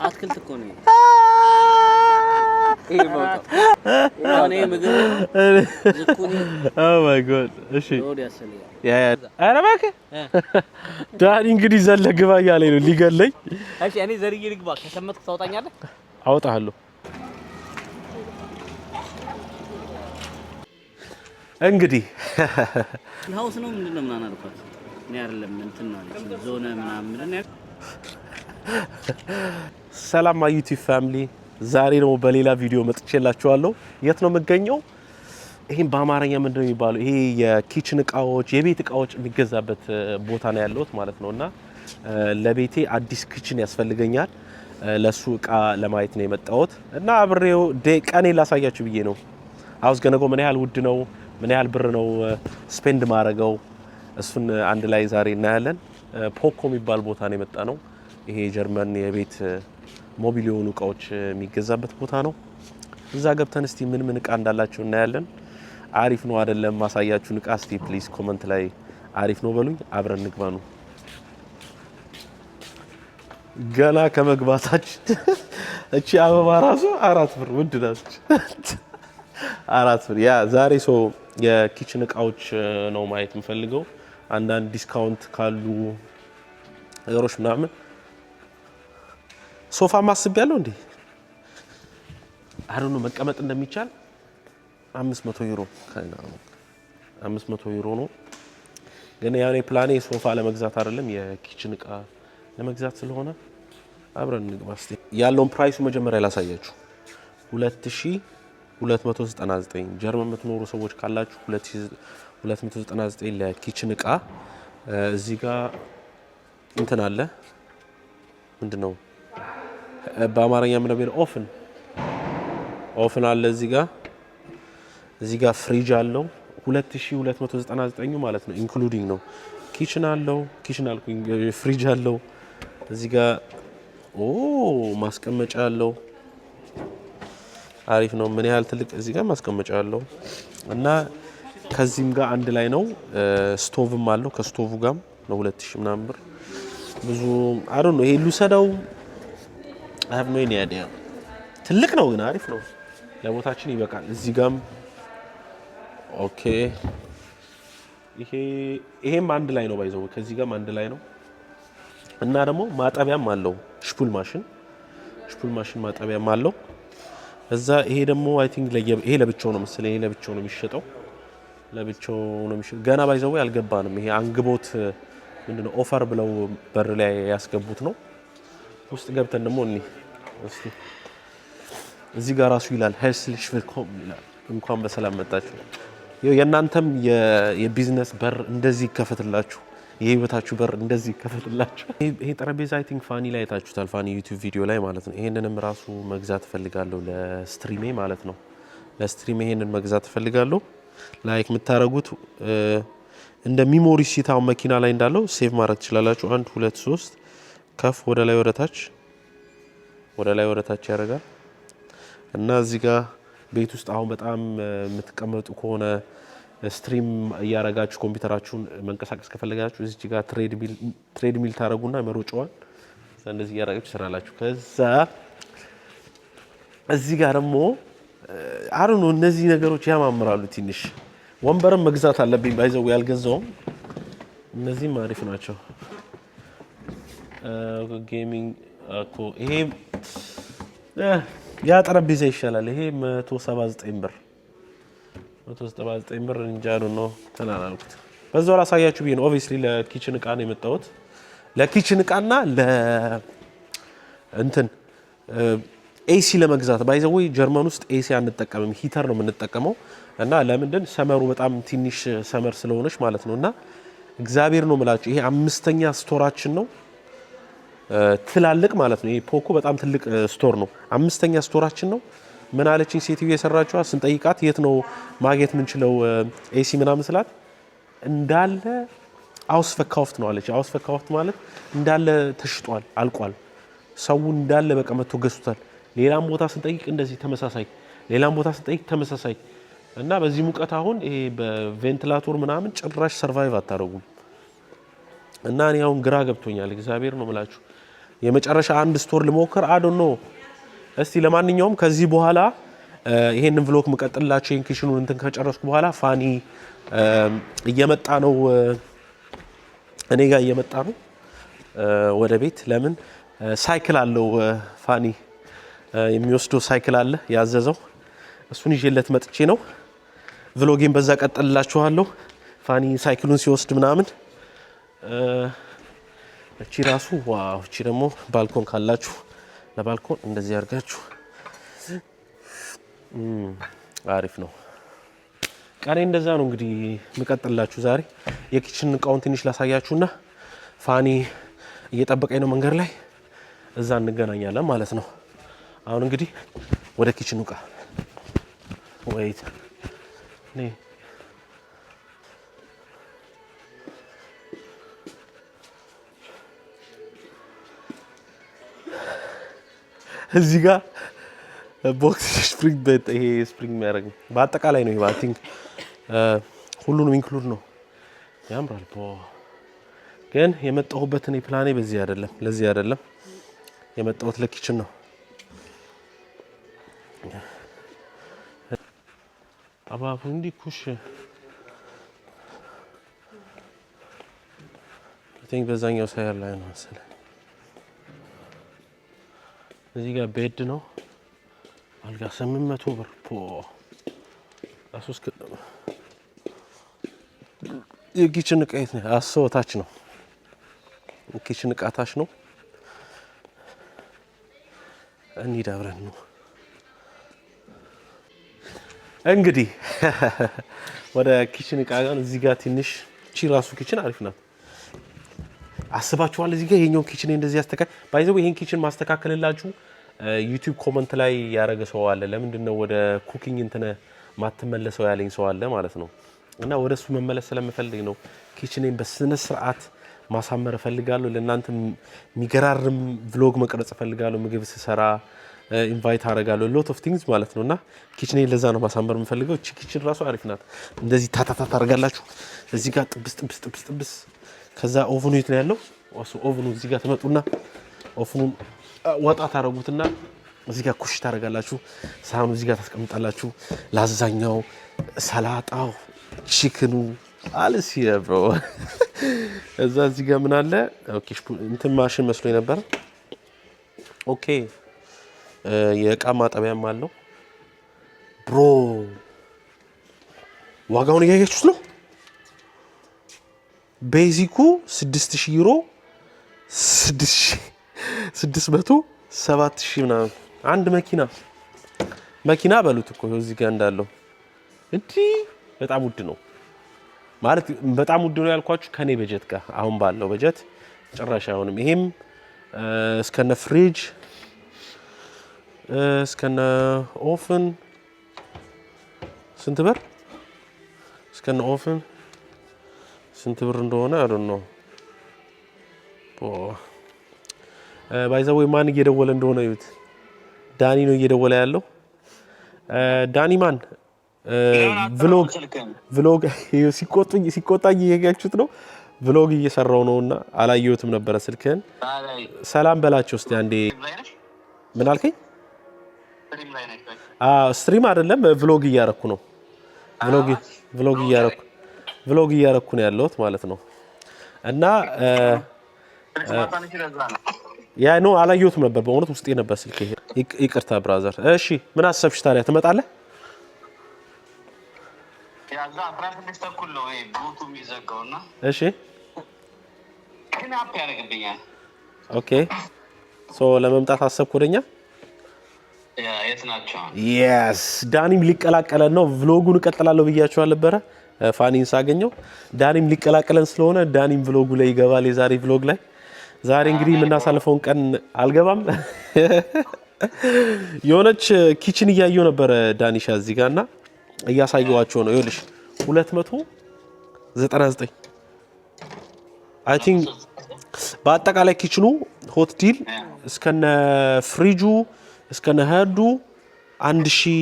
አትክልት እኮ ነው ይሄ ቦታው ያኔ ምግብ ዝኩኒ Oh my god እሺ ሎድ ያሰልያል ያ ኧረ እባክህ ዳኒ እንግዲህ ዘለግባ እያለኝ ነው ሊገለኝ እሺ እኔ ዘርዬ ልግባ ከሰመትክ ታውጣኛለህ አውጣለሁ እንግዲህ ሃውስ ነው ምንድነው ምናምን አልኳት እኔ አይደለም እንትን ነው አለች ዞነ ምናምን ምንድነው ሰላም ማይ ዩቲዩብ ፋሚሊ ዛሬ ነው በሌላ ቪዲዮ መጥቼላችኋለሁ የት ነው የምገኘው ይሄን በአማርኛ ምንድነው የሚባለው ይሄ የኪችን እቃዎች የቤት እቃዎች የሚገዛበት ቦታ ነው ያለሁት ማለት ነውና ለቤቴ አዲስ ኪችን ያስፈልገኛል ለሱ እቃ ለማየት ነው የመጣሁት እና አብሬው ቀኔ ላሳያችሁ ብዬ ነው አውስ ገነጎ ምን ያህል ውድ ነው ምን ያህል ብር ነው ስፔንድ ማረጋው እሱን አንድ ላይ ዛሬ እናያለን ፖኮ የሚባል ቦታ ነው የመጣ ነው ይሄ ጀርመን የቤት ሞቢል የሆኑ እቃዎች የሚገዛበት ቦታ ነው እዛ ገብተን እስቲ ምን እቃ እንዳላችሁ እናያለን አሪፍ ነው አይደለም ማሳያችሁን እቃ እስቲ ፕሊዝ ኮሜንት ላይ አሪፍ ነው በሉኝ አብረን እንግባ ነው ገና ከመግባታችን እቺ አበባ ራሱ 4 ብር ውድ ናት 4 ብር ያ ዛሬ ሰው የኪችን እቃዎች ነው ማየት የምፈልገው አንዳንድ ዲስካውንት ካሉ ነገሮች ምናምን ሶፋ ማስብ ያለው እንዴ አሩኑ መቀመጥ እንደሚቻል 500 ዩሮ ካይና 500 ዩሮ ነው ግን ያኔ ፕላኔ ሶፋ ለመግዛት አይደለም የኪችን እቃ ለመግዛት ስለሆነ አብረን እንግባ እስቲ ያለውን ፕራይሱ መጀመሪያ ላሳያችሁ 2299 ጀርመን የምትኖሩ ሰዎች ካላችሁ 2299 ለኪችን እቃ እዚህ ጋር እንትን አለ ምንድነው በአማርኛ ምን ነው ኦፍን አለ እዚህ ጋር ፍሪጅ አለው 2299 ማለት ነው ኢንክሉዲንግ ነው ኪችን አለው ፍሪጅ አለው እዚህ ጋር ማስቀመጫ አለው አሪፍ ነው ምን ያህል ትልቅ እዚህ ጋር ማስቀመጫ አለው እና ከዚህም ጋር አንድ ላይ ነው ስቶቭም አለው ከስቶቭ ጋርም ነው 2000 ምናምን ብር ብዙ አሩን ነው ይሄ ሉሰዳው I have no idea ትልቅ ነው ግን አሪፍ ነው ለቦታችን ይበቃል እዚህ ጋርም ኦኬ ይሄም አንድ ላይ ነው ባይዘው ከዚህ ጋርም አንድ ላይ ነው እና ደግሞ ማጠቢያም አለው ሽፑል ማሽን ማጠቢያም አለው እዛ ይሄ ደግሞ አይ ቲንክ ይሄ ለብቻው ነው መሰለኝ ይሄ ለብቻው ነው የሚሸጠው ገና ባይዘው ያልገባንም ይሄ አንግቦት ምንድነው ኦፈር ብለው በር ላይ ያስገቡት ነው ውስጥ ገብተን ደግሞ እስቲ እዚህ ጋር ራሱ ይላል herzlich willkommen ይላል እንኳን በሰላም መጣችሁ የእናንተም የቢዝነስ በር እንደዚህ ይከፈትላችሁ የህይወታችሁ በር እንደዚህ ይከፈትላችሁ ይሄ ጠረጴዛ አይ ቲንክ ፋኒ ላይ ታችሁታል ፋኒ ዩቲዩብ ቪዲዮ ላይ ማለት ነው ይሄንንም ራሱ መግዛት ፈልጋለሁ ለስትሪሜ ማለት ነው ለስትሪሜ ይሄንን መግዛት ፈልጋለሁ ላይክ የምታረጉት እንደ ሚሞሪ ሲታው መኪና ላይ እንዳለው ሴቭ ማድረግ ትችላላችሁ 1 2 3 ከፍ ወደ ላይ ወደ ታች ያደርጋል እና እዚህ ጋር ቤት ውስጥ አሁን በጣም የምትቀመጡ ከሆነ ስትሪም ያረጋችሁ ኮምፒውተራችሁን መንቀሳቀስ ከፈለጋችሁ እዚህ ጋር ትሬድ ሚል ታረጉና መሮጫዋን እንደዚህ ያረጋችሁ ትሰራላችሁ ከዛ እዚህ ጋር ደግሞ አሩን እነዚህ ነገሮች ያማምራሉ ትንሽ ወንበርም መግዛት አለብኝ ባይዘው ያልገዛውም እነዚህም አሪፍ ናቸው ጌሚንግ እኮ ይሄ ያ ጠረጴዛ ይሻላል ይሄ 179 ብር እንጃሉ ነው ተናናልኩት በዛው ላሳያችሁ ብዬ ነው ኦብቪስሊ ለኪችን እቃ ነው የመጣሁት ለኪችን እቃና እንትን ኤሲ ለመግዛት ባይዘው ጀርመን ውስጥ ኤሲ አንጠቀምም ሂተር ነው የምንጠቀመው እና ለምንድን ሰመሩ በጣም ትንሽ ሰመር ስለሆነች ማለት ነውና እግዚአብሔር ነው ማለት ይሄ አምስተኛ ስቶራችን ነው ትላልቅ ማለት ነው ይሄ ፖኮ በጣም ትልቅ ስቶር ነው አምስተኛ ስቶራችን ነው ምን አለችኝ ሴትዮ የሰራችው ስንጠይቃት የት ነው ማግኘት ምንችለው ኤሲ ምናምን ስላት እንዳለ አውስፈካውፍት ነው አለች አውስፈካውፍት ማለት እንዳለ ተሽጧል አልቋል ሰው እንዳለ በቃ መጥቶ ገዝቷል ሌላም ቦታ ስንጠይቅ እንደዚህ ተመሳሳይ እና በዚህ ሙቀት አሁን ይሄ በቬንቲላተር ምናምን ጭራሽ ሰርቫይቭ አታረጉም እና እኔ አሁን ግራ ገብቶኛል እግዚአብሔር ነው ማለት የመጨረሻ አንድ ስቶር ልሞክር አይ ዶንት ኖ። እስቲ ለማንኛውም ከዚህ በኋላ ይሄንን ቭሎግ መቀጥላችሁ ይሄን ኪችኑን እንትን ከጨረስኩ በኋላ ፋኒ እየመጣ ነው እኔ ጋር እየመጣ ነው ወደ ቤት። ለምን ሳይክል አለው ፋኒ የሚወስደው ሳይክል አለ ያዘዘው፣ እሱን ይዤለት መጥቼ ነው ቭሎጌን በዛ ቀጥልላችኋለሁ። ፋኒ ሳይክሉን ሲወስድ ምናምን እቺ ራሱ ዋው! እቺ ደግሞ ባልኮን ካላችሁ ለባልኮን እንደዚህ አድርጋችሁ አሪፍ ነው። ቀኔ እንደዛ ነው እንግዲህ መቀጥልላችሁ። ዛሬ የኪችን እቃውን ትንሽ ላሳያችሁና ፋኒ እየጠበቀኝ ነው መንገድ ላይ፣ እዛ እንገናኛለን ማለት ነው። አሁን እንግዲህ ወደ ኪችን እቃ ወይት ነይ እዚህ ጋር ቦክስ ስፕሪንግ ቤት ይሄ ስፕሪንግ የሚያደርግ በአጠቃላይ ነው። ይሄ አይ ቲንክ ሁሉንም ኢንክሉድ ነው። ያምራል። ግን የመጣሁበት እኔ ፕላኔ በዚህ አይደለም፣ ለዚህ አይደለም የመጣሁት፣ ለኪችን ነው። አባቡ እንዲ ኩሽ አይ ቲንክ በዛኛው ሳይር ላይ ነው መሰለኝ። እዚህ ጋር ቤድ ነው። አልጋ 800 ብር አሶስ የኪችን እቃ የት ነው? አሶታች ነው። ኪችን እቃ ታች ነው። እንሂድ አብረን ነው እንግዲህ ወደ ኪችን እቃ ጋር። እዚህ ጋር ትንሽ ቺ ራሱ ኪችን አሪፍ ናት። አስባችኋል? እዚህ ጋር ይሄኛው ኪችን እንደዚህ ያስተካክል ባይዘው። ይሄን ኪችን ማስተካከልላችሁ ዩቲዩብ ኮመንት ላይ ያረገ ሰው አለ። ለምንድነው ወደ ኩኪንግ እንትን ማትመለሰው ያለኝ ሰው አለ ማለት ነው። እና ወደሱ መመለስ ስለምፈልግ ነው ኪችኔን በስነ ስርዓት ማሳመር ፈልጋለሁ። ለእናንተ የሚገራርም ቭሎግ መቅረጽ ፈልጋለሁ። ምግብ ስሰራ ኢንቫይት አደርጋለሁ ሎት ኦፍ ቲንግስ ማለት ነውና ኪችኔን ለዛ ነው ማሳመር የምፈልገው። እቺ ኪችን ራሱ አሪፍ ናት። እንደዚህ ታታታ ታደርጋላችሁ። እዚህ ጋር ጥብስ ከዛ ኦቨኑ የት ነው ያለው? ኦቨኑ እዚህ ጋር ትመጡና ኦቨኑን ወጣ ታረጉትና እዚህ ጋር ኩሽ ታደርጋላችሁ። ሳህኑ እዚህ ጋር ታስቀምጣላችሁ። ላዛኛው፣ ሰላጣው፣ ቺክኑ አለስ ብሮ እዛ እዚህ ጋር ምን አለ? ኦኬ እንትን ማሽን መስሎኝ ነበር። ኦኬ የእቃ ማጠቢያም አለው ብሮ። ዋጋውን እያያችሁት ነው። ቤዚኩ 6000 ዩሮ 600 7000 ምናምን አንድ መኪና በሉት እኮ እዚህ ጋር እንዳለው እንዴ! በጣም ውድ ነው ማለት በጣም ውድ ነው ያልኳችሁ ከኔ በጀት ጋር አሁን ባለው በጀት ጭራሽ አይሆንም። ይሄም እስከነ ፍሪጅ እስከነ ኦቨን ስንት ብር? እስከነ ኦቨን ስንት ብር እንደሆነ አይ ዶንት ኖ። ባይዘው ማን እየደወለ እንደሆነ ይዩት። ዳኒ ነው እየደወለ ያለው። ዳኒ ማን ቭሎግ ሲቆጣኝ እያያችሁት ነው። ቭሎግ እየሰራው ነውና አላየሁትም ነበረ ስልክህን። ሰላም በላቸው እስቲ አንዴ። ምን አልከኝ? ስትሪም አይደለም ቭሎግ እያረኩ ነው። ቭሎግ እያረኩ ነው ያለሁት ማለት ነው። እና ያ ነው አላየሁትም ነበር በእውነት ውስጤ ነበር ስልክ። ይቅርታ ብራዘር። እሺ ምን አሰብሽ ታዲያ? ትመጣለህ? ያዛ 16 ተኩል ነው ቦቱ የሚዘጋውና እሺ ግን አፕ ያደርግብኛል። ኦኬ ሶ ለመምጣት አሰብኩ ወደኛ። የት ናቸው? yes ዳኒም ሊቀላቀለን ነው። ቭሎጉን እቀጥላለሁ ብያችኋል ነበረ ፋኒን ሳገኘው። ዳኒም ሊቀላቀለን ስለሆነ ዳኒም ቭሎጉ ላይ ይገባል። የዛሬ ቭሎግ ላይ ዛሬ እንግዲህ የምናሳልፈውን ቀን አልገባም። የሆነች ኪችን እያየሁ ነበረ ዳኒሻ እዚህ ጋርና እያሳየዋቸው ነው። ይኸውልሽ 299 አይ ቲንክ በአጠቃላይ ኪችኑ ሆት ዲል እስከነ ፍሪጁ እስከነ ሄዱ 1000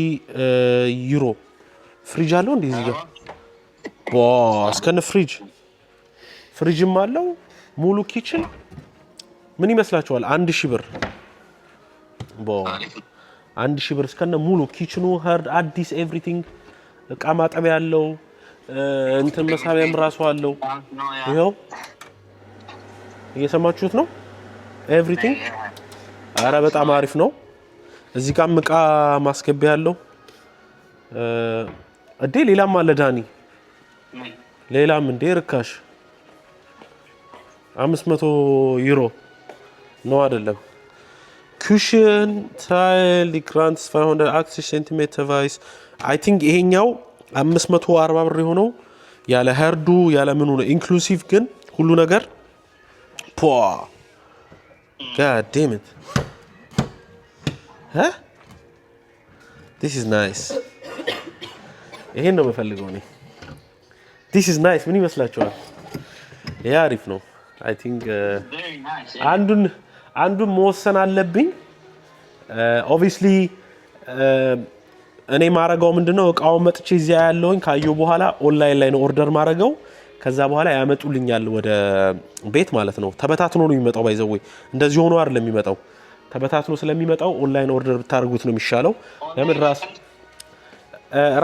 ዩሮ ፍሪጅ አለው እንዴ እዚህ ጋር እስከነ ፍሪጅም አለው ሙሉ ኪችን ምን ይመስላችኋል? 1000 ብር 1000 ብር እስከነ ሙሉ ኪችኑ ሀርድ አዲስ ኤቭሪቲንግ እቃ ማጠቢያ ያለው እንትን መሳቢያም ራሱ አለው። ይሄው እየሰማችሁት ነው ኤቭሪቲንግ። አረ በጣም አሪፍ ነው። እዚህ ጋር እቃ ማስገቢያ ያለው እዴ ሌላም አለ ዳኒ። ሌላም እንዴ ርካሽ 500 ዩሮ ነው አይደለም? ኩሽን ታይል ዲክራንስ 500 አክሲስ ሴንቲሜትር ቫይስ አይ ቲንክ ይሄኛው 540 ብር የሆነው ያለ ሀርዱ ያለ ምኑ ነው ኢንክሉሲቭ ግን ሁሉ ነገር ፖ God damn it. Huh? This is nice. ይሄን ነው የምፈልገው እኔ። This is nice. ምን ይመስላችኋል? ያ አሪፍ ነው። I think አንዱን መወሰን አለብኝ። Obviously እኔ ማረጋው ምንድነው እቃውን መጥቼ እዚያ ያለውኝ ካየው በኋላ ኦንላይን ላይ ነው ኦርደር ማረጋው። ከዛ በኋላ ያመጡልኛል ወደ ቤት ማለት ነው። ተበታትኖ ነው የሚመጣው ባይዘው እንደዚህ ሆኖ አይደለም የሚመጣው። ተበታትኖ ስለሚመጣው ኦንላይን ኦርደር ብታርጉት ነው የሚሻለው። ለምን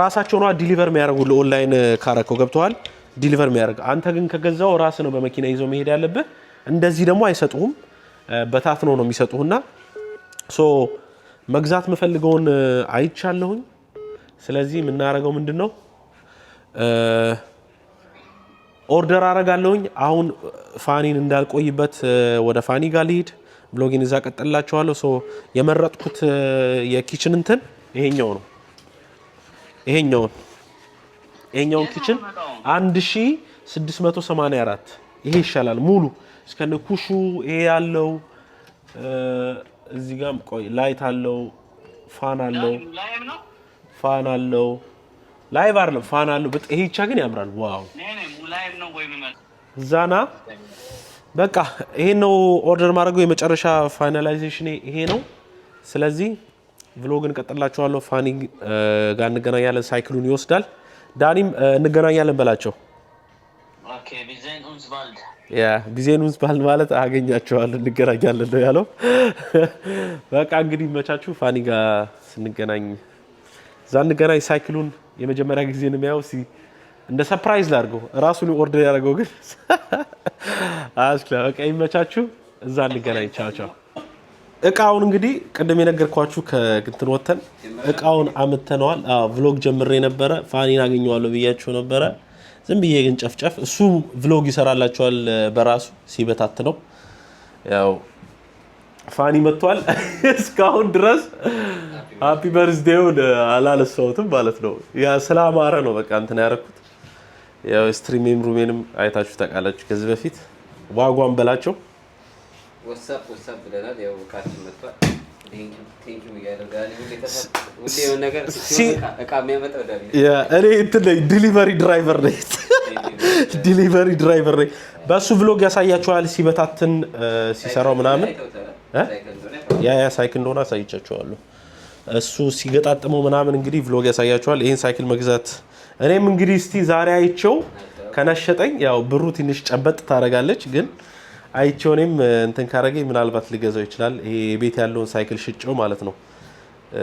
ራሳቸው ነው ዲሊቨር የሚያደርጉት ኦንላይን ካረከው ገብቷል። ዲሊቨር የሚያደርግ አንተ ግን ከገዛው ራስ ነው በመኪና ይዞ መሄድ ያለብህ። እንደዚህ ደግሞ አይሰጡም፣ በታትኖ ነው የሚሰጡህና ሶ መግዛት መፈልገውን አይቻለሁኝ። ስለዚህ የምናረጋው ምንድነው ኦርደር አረጋለሁኝ። አሁን ፋኒን እንዳልቆይበት ወደ ፋኒ ጋር ልሂድ። ብሎጊን እዛ ቀጥላችኋለሁ። ሶ የመረጥኩት የኪችን እንትን ይሄኛው ነው። ይሄኛውን ኪችን 1684 ይሄ ይሻላል ሙሉ እስከነ ኩሹ ይሄ ያለው እዚህ ጋር ቆይ ላይት አለው ፋን አለው ላይቭ አይደለም ፋን አለው። ይሄ ብቻ ግን ያምራል። ዋው ዛና በቃ ይሄ ነው ኦርደር ማድረገው የመጨረሻ ፋይናላይዜሽን ይሄ ነው። ስለዚህ ቭሎግን ቀጥላችኋለሁ። ፋኒ ጋር እንገናኛለን። ሳይክሉን ይወስዳል። ዳኒም እንገናኛለን በላቸው። ኦኬ ቢዜን uns bald ያ ቢዜን uns bald ማለት አገኛቸዋለሁ እንገናኛለን ነው ያለው። በቃ እንግዲህ መቻችሁ ፋኒ ጋር ስንገናኝ ዛንገናኝ ሳይክሉን የመጀመሪያ ጊዜ ነው የሚያው እንደ ሰርፕራይዝ ላድርገው ራሱን ኦርደር ያደረገው ግን አስክላ በቃ ይመቻችሁ። እዛ እንገናኝ። ቻው ቻው። እቃውን እንግዲህ ቀደም የነገርኳችሁ ከግንትን ወተን እቃውን አመተነዋል። ቭሎግ ጀምሬ ነበረ ፋኒን አገኘዋለሁ ብያችሁ ነበረ። ዝም ብዬ ግን ጨፍጨፍ እሱ ቭሎግ ይሰራላችኋል በራሱ ሲበታት ነው። ያው ፋኒ መጥቷል። እስካሁን ድረስ ሃፒ በርዝዴው አላለሰውትም ማለት ነው። ያ ስላማረ ነው በቃ እንትን ያረኩት። ያው ስትሪም ሩሜንም አይታችሁ ታውቃላችሁ ከዚህ በፊት ዋጓን በላቸው ወሳፕ ብለናል። ያው ካችን መጥቷል። ቴንክ ዩ ይጋለጋል ሁሌ ነገር እቃ የሚያመጣው ዳኒ ያ እኔ እንትን ላይ ዲሊቨሪ ድራይቨር ነኝ። በሱ ቭሎግ ያሳያችኋል ሲበታትን ሲሰራው ምናምን ያ ሳይክል እንደሆነ አሳይቻችኋለሁ። እሱ ሲገጣጥመው ምናምን እንግዲህ ቭሎግ ያሳያችኋል። ይሄን ሳይክል መግዛት እኔም እንግዲህ እስቲ ዛሬ አይቼው ከነሸጠኝ ያው ብሩ ትንሽ ጨበጥ ታረጋለች ግን አይቼው እኔም እንትን ካረገኝ ምናልባት ሊገዛው ይችላል። ይሄ ቤት ያለውን ሳይክል ሽጬው ማለት ነው።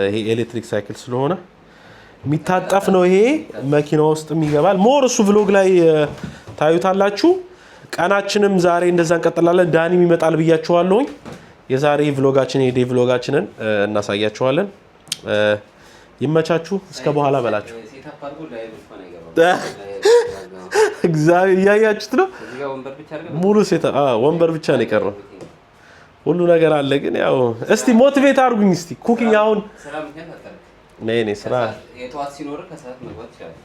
ይሄ ኤሌክትሪክ ሳይክል ስለሆነ የሚታጠፍ ነው። ይሄ መኪና ውስጥም ይገባል። ሞር እሱ ቭሎግ ላይ ታዩታላችሁ። ቀናችንም ዛሬ እንደዛ እንቀጥላለን። ዳኒም ይመጣል ብያችኋለሁኝ። የዛሬ ቭሎጋችን የዴ ቭሎጋችንን እናሳያችኋለን። ይመቻችሁ። እስከ በኋላ በላችሁ። እግዚአብሔር እያያችሁት ነው። ሙሉ ሴት ወንበር ብቻ ነው የቀረው። ሁሉ ነገር አለ ግን ያው እስቲ ሞቲቬት አድርጉኝ እስቲ ኩኪንግ አሁን ነኝ ስራ የጧት ሲኖር ከሰዓት መግባት ይችላል።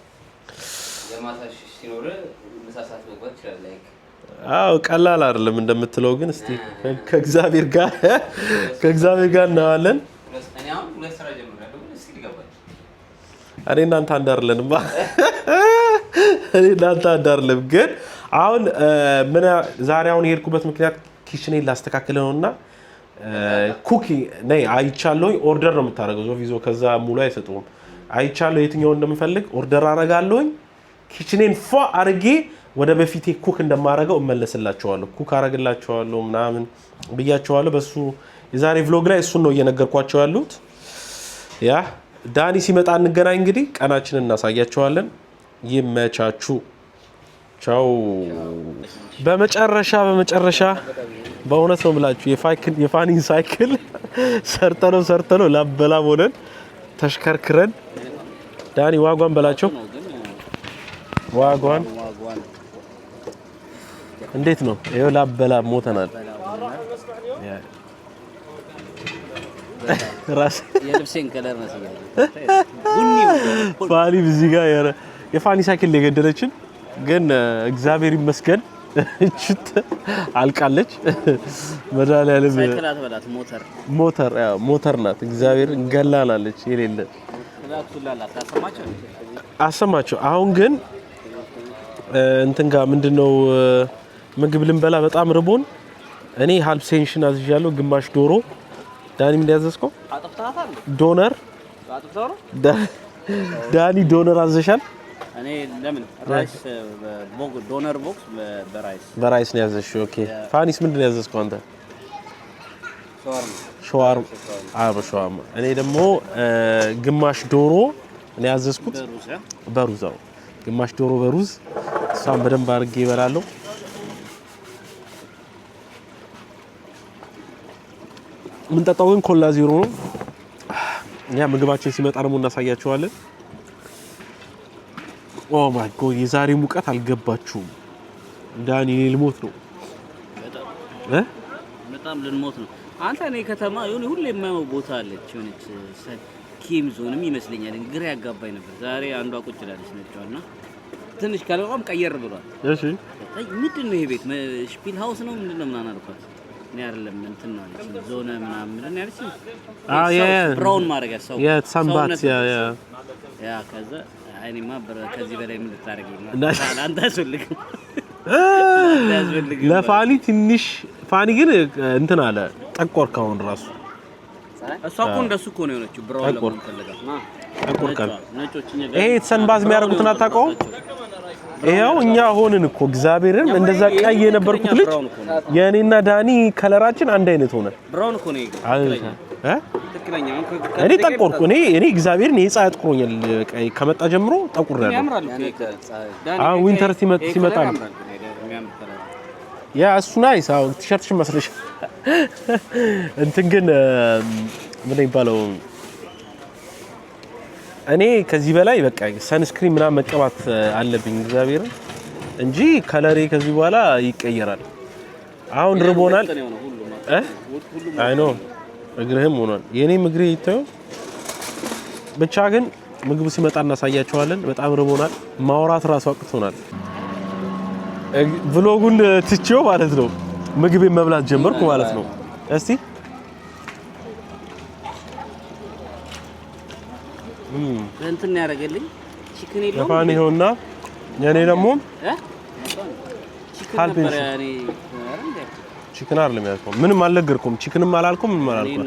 የማታ ሲኖር ምሳ ሰዓት መግባት ይችላል። ላይክ ቀላል አይደለም እንደምትለው ግን እስቲ ከእግዚአብሔር ጋር እናዋለን። እኔ አሁን ሁለት ስራ ጀምራለሁ ግን እስቲ ልገባል። እኔ እናንተ አንድ አይደለንም ግን አሁን ምን ዛሬ አሁን የሄድኩበት ምክንያት ኪችኔን ላስተካክል ነውና ኩኪንግ ነይ አይቻለሁ። ኦርደር ነው የምታደርገው ዞቪዞ ከዛ ሙሉ አይሰጡም። አይቻለሁ የትኛው እንደምፈልግ ኦርደር አረጋለሁ። ኪችኔን ፏ አርጌ ወደ በፊቴ ኩክ እንደማረገው እመለስላችኋለሁ። ኩክ አረግላችኋለሁ ምናምን ብያችኋለሁ። በሱ የዛሬ ቭሎግ ላይ እሱን ነው እየነገርኳቸው ያሉት። ያ ዳኒ ሲመጣ እንገናኝ። እንግዲህ ቀናችንን እናሳያችኋለን። ይመቻችሁ። ቻው። በመጨረሻ በእውነት ነው የምላችሁ የፋኒን ሳይክል ሰርተነው ላበላብ ሆነን ተሽከርክረን ዳኒ ዋጓን በላቸው። ዋጓን እንዴት ነው? ይሄው ላበላብ ሞተናል። ራስ የልብሴን ከለር ነው ፋኒ እዚህ ጋር የፋኒ ሳይክል የገደለችን ግን እግዚአብሔር ይመስገን እችት አልቃለች። መድኃኒዓለም ሳይክል አትበላት ሞተር ናት። እግዚአብሔር እንገላላለች የሌለ አሰማቸው። አሁን ግን እንትን ጋር ምንድነው ምግብ ልንበላ በጣም ርቦን እኔ ሀልፕ ሴንሽን አዝዣለሁ። ግማሽ ዶሮ ዳኒ ምን ያዘዝከው? ዶነር ዳኒ ዶነር አዘሻል። እኔ ለምን ራይስ ዶነር ቦክስ በራይስ ነው ያዘዝሽው? ኦኬ። ፋኒስ ምንድነው ያዘዝከው አንተ? ሸዋርማ። እኔ ደግሞ ግማሽ ዶሮ እኔ ያዘዝኩት በሩዝ ነው። ግማሽ ዶሮ በሩዝ እሷን በደንብ አድርጌ እበላለሁ። ምን ጠጣው ግን ኮላ ዜሮ ነው። ያ ምግባችን ሲመጣ ደግሞ እናሳያቸዋለን። ኦ ማይ ጎድ የዛሬ ሙቀት አልገባችሁም። ዳኒ ልሞት ነው በጣም ልንሞት ነው። አንተ እኔ ከተማ የሆነ ሁሌ የማየው ቦታ አለች የሆነች ኪም ዞንም ይመስለኛል። ግራ ያጋባኝ ነበር። ዛሬ አንዷ ቁጭ ብላለች ነጭዋና ትንሽ ከለቋም ቀየር ብሏል። እሺ ምንድነው ይሄ ቤት? ስፒል ሃውስ ነው ምንድነው ምናምን አልኳት። እኔ አይደለም እንትን ነው አለች ዞነ ምናምን ምንድነው ያለች? ብራውን ማድረግ ያሰው ሰንባት ያ ከዛ አይኔማ ከዚህ በላይ ምን ልታረጊ ነው? አንተ አስፈልግም ለፋኒ ትንሽ ፋኒ ግን እንትን አለ ጠቆርክ። አሁን ራሱ እሷ እኮ እንደሱ እኮ ነው የሆነችው። ብራውን ለምን ተለጋ ጠቆርክ። ይሄ ሰንባዝ የሚያደርጉትን አታውቀውም? ይሄው እኛ ሆንን እኮ እግዚአብሔርን እንደዛ ቀይ የነበርኩት ልጅ የኔና ዳኒ ከለራችን አንድ አይነት ሆነ። ብራውን እኮ ነው እኔ ጠቆርኩ። እኔ እግዚአብሔርን የፀሐይ አጥቁሮኛል። ከመጣ ጀምሮ ጠቁሬያለሁ። ዊንተር ሲመጣ ነው ያ እሱ ናይስ። ቲሸርትሽ መስለሽ እንትን ግን ምን ይባለው እኔ ከዚህ በላይ በቃ ሰንስክሪን ምናምን መቀባት አለብኝ እግዚአብሔር እንጂ ከለሬ ከዚህ በኋላ ይቀየራል። አሁን ርቦናል። አይ ኖ እግርህም ሆኗል። የኔም እግሬ ይታየው። ብቻ ግን ምግቡ ሲመጣ እናሳያቸዋለን። በጣም ርቦናል። ማውራት ራሱ አቅቶናል። ቭሎጉን ትቼው ማለት ነው ምግቤን መብላት ጀመርኩ ማለት ነው። እስቲ እንትን ያደርገልኝ ቺክን የለውም ለፋኒ ሆና የኔ ደግሞ ቺክን አይደለም ያልከው። ምንም አልነገርኩም። ቺክንም አላልኩም ምንም አላልኩም።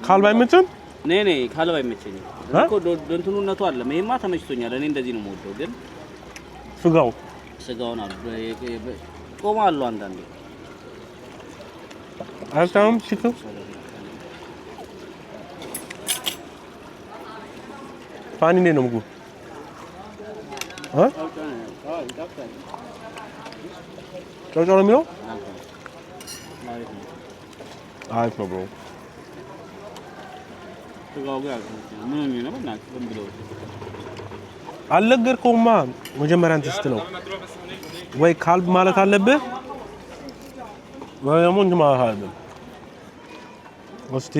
ካልባ አይመችም? ነኔ ካልባ አይመቸኝም እኮ እንትኑነቱ አለ። ይሄማ ተመችቶኛል። እኔ እንደዚህ ነው የምወደው። ግን ስጋውን አሉ ጾም አሉ አንዳንዴ አልታም ቺክን ፋኒ ነው ምግቡ ጨው ነው የሚለው። አሪፍ ነው ብሮ። አልነገርከውማ መጀመሪያ አንተ ስትለው ወይ ካልብ ማለት አለብህ ወይ ደግሞ እንትን ማለት አለብህ። እስቲ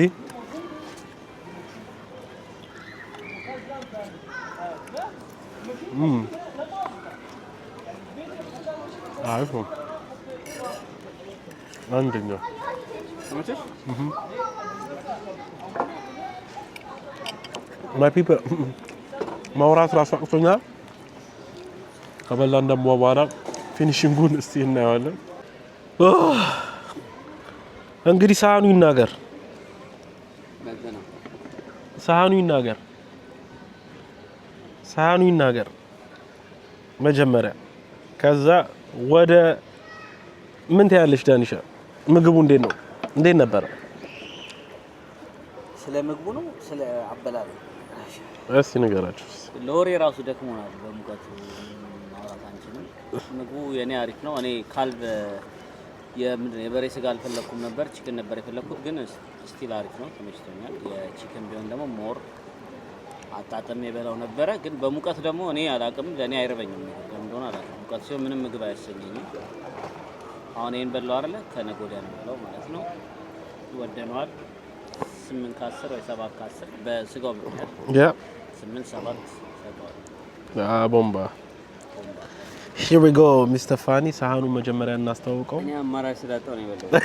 አሪፍ ነው። አንደኛ ማይ ፒፕል ማውራት ራሱ አቅቶኛል። ከበላን ደግሞ በኋላ ፊኒሺንጉን እስቲ እናየዋለን። እንግዲህ ሳህኑ ይናገር። ሳህኑ ይናገር። መጀመሪያ ከዛ ወደ ምን ታያለሽ ዳኒሻ? ምግቡ እንዴት ነበር? ስለ ምግቡ ነው ስለ አበላል እስቲ ንገራችሁ። ለወሬ ራሱ ደክሞናል በሙቀቱ ማውራት አንችልም። ምግቡ የኔ አሪፍ ነው። እኔ ካልብ የበሬ ስጋ አልፈለኩም ነበር፣ ቺክን ነበር የፈለኩት፣ ግን ስቲል አሪፍ ነው ተመችቶኛል። የቺክን ቢሆን ደግሞ ሞር አጣጥሜ የበላው ነበረ፣ ግን በሙቀት ደግሞ እኔ አላቅም ለኔ አይረበኝም ነገር ለምን እንደሆነ አላቅም። ሙቀት ሲሆን ምንም ምግብ አያሰኘኝም። አሁን ይሄን በላው አይደለ ከነገ ወዲያ ነው በላው ማለት ነው። ወደነዋል 8 ከ10 ወይ 7 ከ10 በስጋው ምክንያት 8 7 ሰጠዋል። ቦምባ Here we go Mr. Fani ሳህኑ መጀመሪያ እናስተዋውቀው። እኔ አማራጭ ስላጣው ነው የበላው።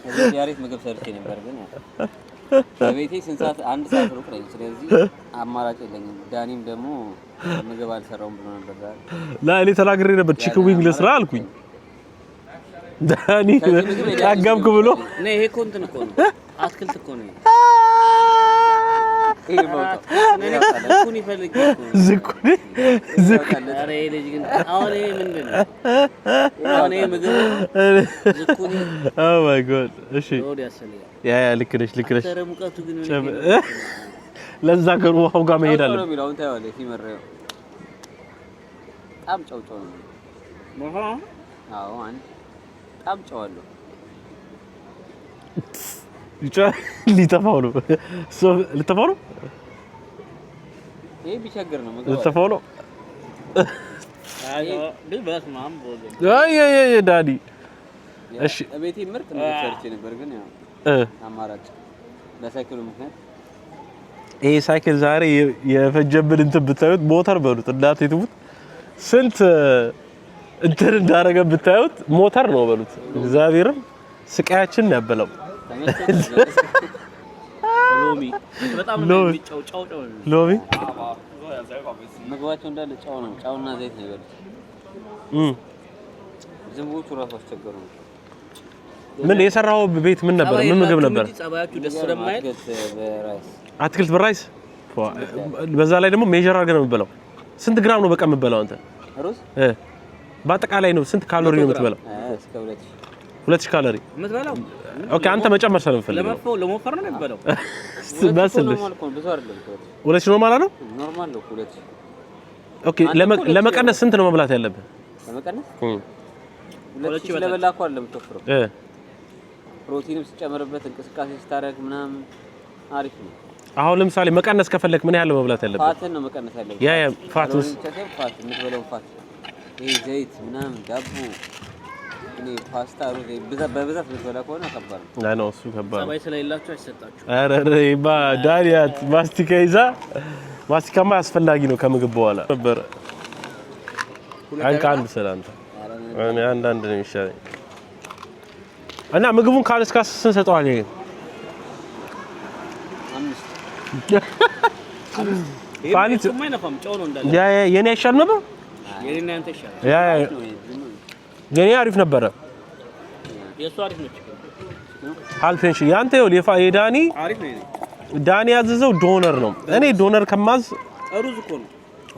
እዚህ ያሪፍ ምግብ ሰርቼ ነበር ግን በቤቴ ስንት ሰዓት አንድ ሰዓት ሩቅ ነኝ። ስለዚህ አማራጭ የለኝም። ዳኒም ደግሞ ምግብ አልሰራውም ብሎ ነበር ዛሬ። እኔ ተናግሬ ነበር ቺክን ዊንግ ልስራ አልኩኝ። ዳኒ ታጋምኩ ብሎ ነይ። ይሄ እኮ እንትን እኮ ነው አትክልት እኮ ነው። ይሄ ቦታ ዝኩኒ ፈልግ ዝኩኒ ኧረ ይሄ ልጅ ግን አሁን ይሄ ምንድን ነው? አሁን ይሄ ምግብ ዝኩኒ ኦ ማይ ጎድ። እሺ ወዲያ ያሰለኝ ያ ልክ ነሽ። ሙቀቱ ግን ለዛ ከሩ ውሃው ጋር መሄድ አለ ነው የሚለው አንተ ያው ሲመረው በጣም ጨው ነው ሞሃ። አዎ አንድ በጣም ጨው አለው። ሊተፋው ነው ልተፋው ነው። ይሄ ቢቸግር ነው ምግብ ልተፋው ነው። አይ ድብስ ማም ቦል አይ ዳዲ እሺ ቤቴ ምርጥ ነው ሰርቼ ነበር ግን ያው አማራጭ ለሳይክሉ ምክንያት ይሄ ሳይክል ዛሬ የፈጀብን እንትን ብታዩት ሞተር በሉት እናቴ ትሙት ስንት እንትን እንዳረገ ብታዩት ሞተር ነው በሉት። እግዚአብሔርን ስቃያችን ያበላው ሎሚ በጣም ነው የሚጫው ጫው ሎሚ ምግባቸው እንዳለ ጫው ነው። ጫውና ዘይት ነው ይበሉት። ዝንቦቹ ራሱ አስቸገሩ። ምን የሰራው ቤት ምን ነበር? ምን ምግብ ነበር? ጸባያችሁ ደስ ስለማይል አትክልት በራይስ በዛ ላይ ደግሞ ሜጀር አድርገን ነው የምበላው። ስንት ግራም ነው በቃ የምበላው አንተ? ሩዝ በአጠቃላይ ነው ስንት ካሎሪ ነው የምትበላው? እስከ 2000 ካሎሪ የምትበላው። ኦኬ አንተ መጨመር ስለምፈልግ ለሞፈር ነው የምትበላው። በስልሽ 2000 ነው ማለት ነው? ኖርማል ነው 2000። ኦኬ ለመቀነስ ስንት ነው መብላት ያለብህ? ለመቀነስ 2000 ስለበላ እኮ አይደለም የምትወፍረው። ፕሮቲንም ሲጨመርበት እንቅስቃሴ ስታደርግ ምናምን አሪፍ ነው። አሁን ለምሳሌ መቀነስ ከፈለክ ምን ያህል መብላት ያለብህ? ፋትን ነው መቀነስ ያለብህ። ያ ፋቱስ ፋት የምትበላው ፋት ይሄ ዘይት ምናምን ዳቦ እኔ ፓስታ ሩዝ በብዛት የምትበላ ከሆነ ከባድ ነው። አይ ነው እሱ ከባድ ነው። ሰባይ ስለሌላችሁ አይሰጣችሁ። አረ ዳንያት ማስቲካ ይዛ ማስቲካማ አስፈላጊ ነው ከምግብ በኋላ ነበር። አንድ ሰላንታ እኔ አንዳንድ ነው የሚሻለኝ እና ምግቡን ካልስካስ ስንሰጠዋል ይሄ 5 ፋኒት የማይነፋም ጨው ነው እንዳለ ያ የኔ አይሻል ነበር። የኔና አንተ ይሻላል። ያ የኔ አሪፍ ነበር። የሱ አሪፍ ነው። አልቴንሽን ያንተ የዳኒ አሪፍ ነው። ዳኒ ያዘዘው ዶነር ነው። እኔ ዶነር ከማዝ ሩዝ እኮ ነው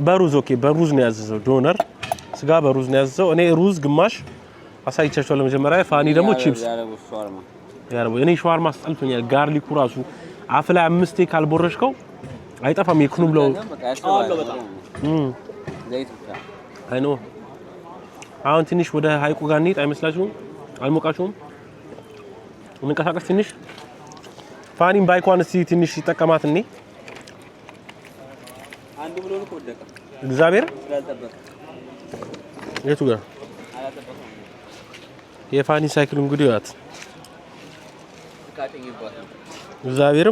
በሩዝ ኦኬ በሩዝ ነው ያዘዘው። ዶነር ስጋ በሩዝ ነው ያዘዘው። እኔ ሩዝ ግማሽ አሳይቻችኋለሁ ለመጀመሪያ። ፋኒ ደግሞ ቺፕስ ያረቡ። እኔ ሻዋርማ አስጠልቶኛል። ጋርሊኩ ራሱ አፍ ላይ 5 ካልቦረሽከው አይጠፋም። ይክኑ ብለው አይ ኖ አሁን ትንሽ ወደ ሀይቁ ጋር እንሂድ አይመስላችሁም? አልሞቃችሁም? እንቀሳቀስ ትንሽ ፋኒም ባይኳን እስቲ ትንሽ ይጠቀማት እኔ አንዱ ብሎ ነው ወደቀ። እግዚአብሔር ስላልጠበቀ የቱ ጋር የፋኒ ሳይክል እንግዲህ ያት ተቃጠኝ ይባላል። እግዚአብሔር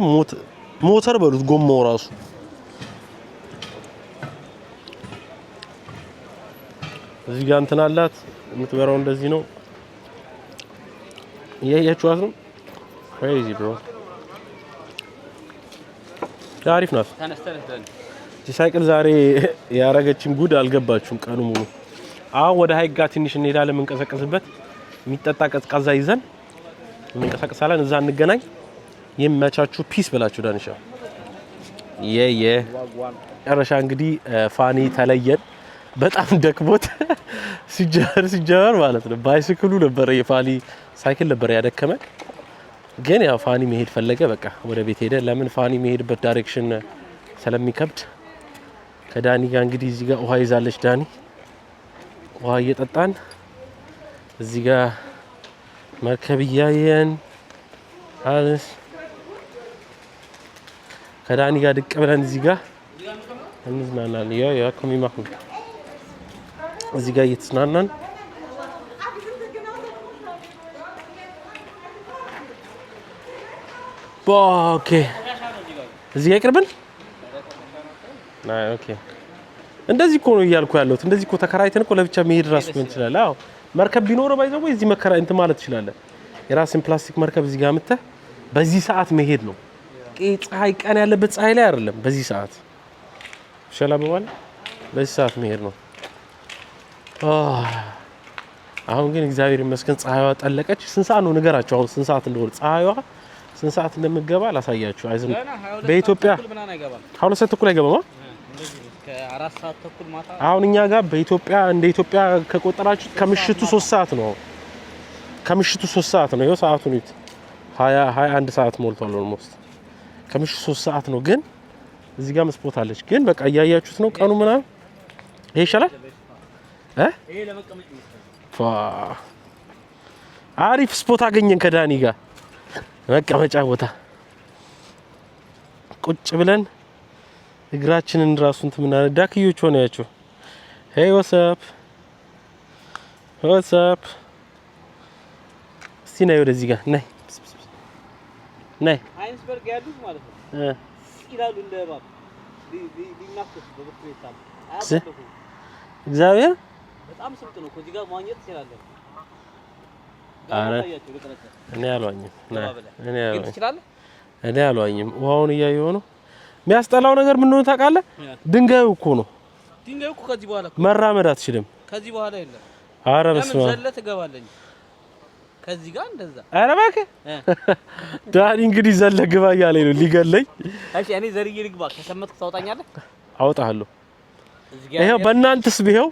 ሞተር በሉት ጎማው ራሱ እዚህ ጋር እንትን አላት የምትበራው እንደዚህ ነው። ያያችኋት ነው ክሬዚ ብሮ አሪፍ ናት። ሳይክል ዛሬ ያረገችን ጉድ አልገባችሁም። ቀኑ ሙሉ አሁን ወደ ሀይቅ ጋር ትንሽ እንሄዳለን። የምንቀሳቀስበት የሚጠጣ ቀዝቃዛ ይዘን እንቀሳቀሳለን። እዛ እንገናኝ። ይመቻችሁ። ፒስ ብላችሁ ዳንሻ ጨረሻ እንግዲህ ፋኒ ተለየን። በጣም ደክሞት ሲጀመር ማለት ነው ባይስክሉ ነበር የፋኒ ሳይክል ነበር ያደከመን። ግን ያው ፋኒ መሄድ ፈለገ። በቃ ወደ ቤት ሄደ። ለምን ፋኒ መሄድበት ዳይሬክሽን ስለሚከብድ ከዳኒ ጋር እንግዲህ እዚህ ጋር ውሃ ይዛለች ዳኒ። ውሃ እየጠጣን እዚህ ጋር መርከብ እያየን አለስ ከዳኒ ጋር ድቅ ብለን እዚህ ጋር እንዝናናለን። ያ ኮሚማሁ እዚህ ጋር እየተዝናናን ኦኬ እዚህ ጋር ይቅርብን። ኦኬ እንደዚህ እኮ ነው እያልኩ ያለሁት። እንደዚህ እኮ ተከራይተን እኮ ለብቻ መሄድ ራሱ ምን ይችላል? አዎ መርከብ ቢኖር ባይዘው እዚህ መከራ እንት ማለት ትችላለህ። የራስን ፕላስቲክ መርከብ እዚህ ጋር መጥተህ በዚህ ሰዓት መሄድ ነው። ፀሐይ ቀን ያለበት ፀሐይ ላይ አይደለም። በዚህ ሰዓት ሸላበዋል። በዚህ ሰዓት መሄድ ነው። አሁን ግን እግዚአብሔር ይመስገን ፀሐይዋ ጠለቀች። ስንት ሰዓት ነው ንገራቸው? አሁን ስንት ሰዓት እንደሆነ ፀሐይዋ ስንት ሰዓት እንደምትገባ ላሳያችሁ። አይዝም በኢትዮጵያ 2 ሰዓት ተኩል አይገባም። ከ4 ሰዓት ተኩል ማታ አሁን እኛ ጋር በኢትዮጵያ እንደ ኢትዮጵያ ከቆጠራችሁ ከምሽቱ 3 ሰዓት ነው። ከምሽቱ 3 ሰዓት ነው። ይኸው ሰዓቱን ይት 21 ሰዓት ሞልቷል። ኦልሞስት ከምሽቱ 3 ሰዓት ነው። ግን እዚህ ጋር መስፖት አለች። ግን በቃ እያያችሁት ነው ቀኑ ምናምን። ይሄ ይሻላል ይሄ ለመቀመጥ ይመስላል። አሪፍ ስፖት አገኘን ከዳኒ ጋር መቀመጫ ቦታ ቁጭ ብለን እግራችንን ራሱን ተምናነ ዳክዮች ሆነያቸው። ሄይ ዋትስአፕ እስቲ ነይ ወደዚህ ጋር ነይ አይንስበርግ ያሉት ማለት ነው ይላሉ እንደ ባብ ሊናፈስ በብትሬታል አያበቁ እግዚአብሔር በጣም ስልጥ ነው። ከዚህ ጋር ማግኘት ይችላል። አረ እኔ አልዋኝም። ውሃውን እያየሁ ነው። የሚያስጠላው ነገር ምን እንደሆነ ታውቃለህ? ድንጋዩ እኮ ነው። ድንጋዩ እኮ ከዚህ በኋላ መራመድ አትችልም። ከዚህ በኋላ የለም። አረ በስመ አብ ዘለ ትገባለኝ ከዚህ ጋር እንደዛ። አረ እባክህ ዳኒ እንግዲህ ዘለ ግባ እያለኝ ነው ሊገለኝ። እሺ እኔ ዘርዬ ልግባ ከሰመትክ ታውጣኛለህ? አውጣለሁ። ይሄው በእናንተስ ቢሄው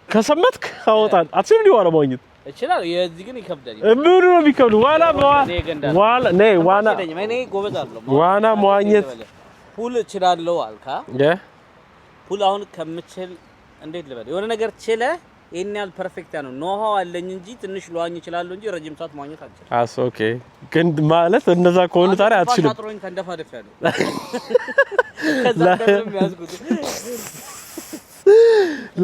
ከሰመትክ አወጣን። አትችልም ሊዋራ ማግኘት እችላለሁ። የዚህ ግን ይከብዳል። ምኑ ነው የሚከብድ? ዋና መዋኘት ፑል እችላለሁ አልካ። ፑል አሁን ከምችል እንዴት ልበል? የሆነ ነገር ችለ ይሄን ያህል ፐርፌክት ነው ኖሃው አለኝ እንጂ ትንሽ ልዋኝ እችላለሁ እንጂ ረጅም ሰዓት መዋኘት አልችልም። ኦኬ ግን ማለት እንደዛ ከሆነ ታዲያ አትችልም። አጥሮኝ ተንደፋደፍ ያለው ከዛ ደግሞ ያዝጉት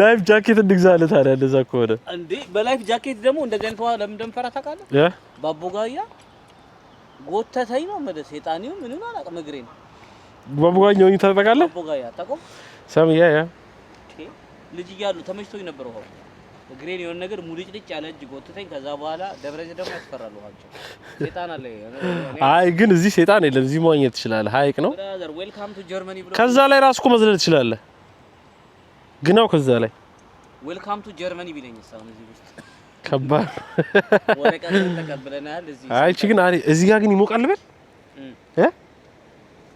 ላይፍ ጃኬት እንግዛለን ታዲያ እንደዛ ከሆነ እንዴ። በላይፍ ጃኬት ደግሞ እንደዚህ አይነት ለምን እንደምፈራ ታውቃለህ? ባቦጋያ ጎተተኝ ነው ማለት ሰይጣኒው ምን ነው አላውቅም። እግሬን ባቦጋኛው ታውቃለህ? ባቦጋያ ታውቀው ሰምያ ልጅ እያሉ ተመችቶኝ ነበር። ውሃው እግሬን የሆነ ነገር ሙልጭልጭ ያለ እጅ ጎተተኝ። ከዛ በኋላ ደብረዘ ደግሞ ያስፈራሉ ውሃቸው ሰይጣን አለ። አይ ግን እዚህ ሰይጣን የለም። እዚህ መዋኘት ትችላለህ። ሀይቅ ነው። ብራዘር ዌልካም ቱ ጀርመኒ ብሎ ከዛ ላይ ራስህ እኮ መዝለል ትችላለህ። ግናው ከዛ ላይ ዌልካም ቱ ጀርመኒ ቢለኝ ሳውን እዚህ ውስጥ ከባድ ወረቀት ተቀበለናል። እዚህ አይ እቺ ግን አሪ እዚህ ጋር ግን ይሞቃል በል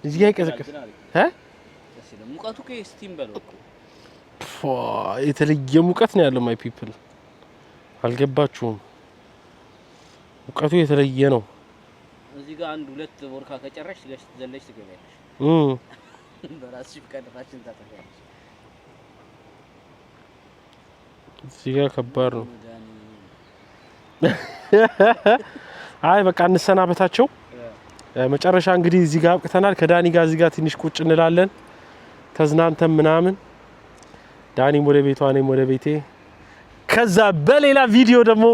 እዚህ ጋር ይቀዘቅዝ ሙቀቱ ከስቲም በለው የተለየ ሙቀት ነው ያለው። ማይ ፒፕል አልገባችሁም? ሙቀቱ የተለየ ነው። እዚህ ጋር 1-2 ወርካ ከጨረሽ ዘለሽ ትገቢያለሽ። በራስሽ ፍቃድታችን ታጠፋለሽ። እዚህ ጋር ከባድ ነው። አይ በቃ እንሰናበታቸው። መጨረሻ እንግዲህ እዚህ ጋር አብቅተናል። ከዳኒ ጋር እዚህ ጋር ትንሽ ቁጭ እንላለን ተዝናንተን ምናምን። ዳኒም ወደ ቤቷ እኔም ወደ ቤቴ። ከዛ በሌላ ቪዲዮ ደግሞ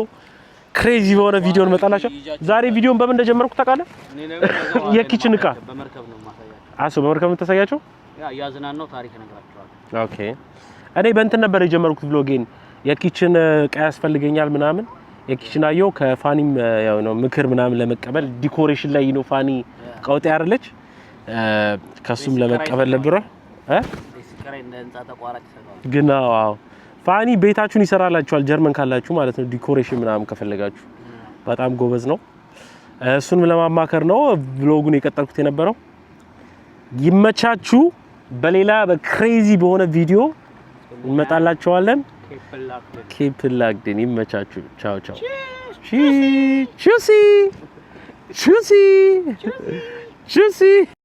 ክሬዚ በሆነ ቪዲዮ እንመጣላችሁ። ዛሬ ቪዲዮን በምን እንደጀመርኩ ታውቃለህ? የኪችን እቃ በመርከብ ነው ማሳያችሁ። አሱ በመርከብ ነው ተሳያችሁ? ያዝናናው ታሪክ እነግራችኋለሁ። ኦኬ እኔ በእንትን ነበር የጀመርኩት ብሎጌን። የኪችን እቃ ያስፈልገኛል ምናምን የኪችን አየው ከፋኒም ያው ነው ምክር ምናምን ለመቀበል ዲኮሬሽን ላይ ነው ፋኒ ቀውጤ ያርለች ከሱም ለመቀበል ነበር ሲከራይ እንደ ህንጻ ተቋራጭ ይሰራል። ግን አዎ ፋኒ ቤታችሁን ይሰራላችኋል ጀርመን ካላችሁ ማለት ነው። ዲኮሬሽን ምናምን ከፈለጋችሁ በጣም ጎበዝ ነው። እሱንም ለማማከር ነው ብሎጉን የቀጠልኩት የነበረው። ይመቻችሁ። በሌላ በክሬዚ በሆነ ቪዲዮ እንመጣላችኋለን። ኬፕ ላግድን ይመቻችሁ። ቻው ቻው። ቹሲ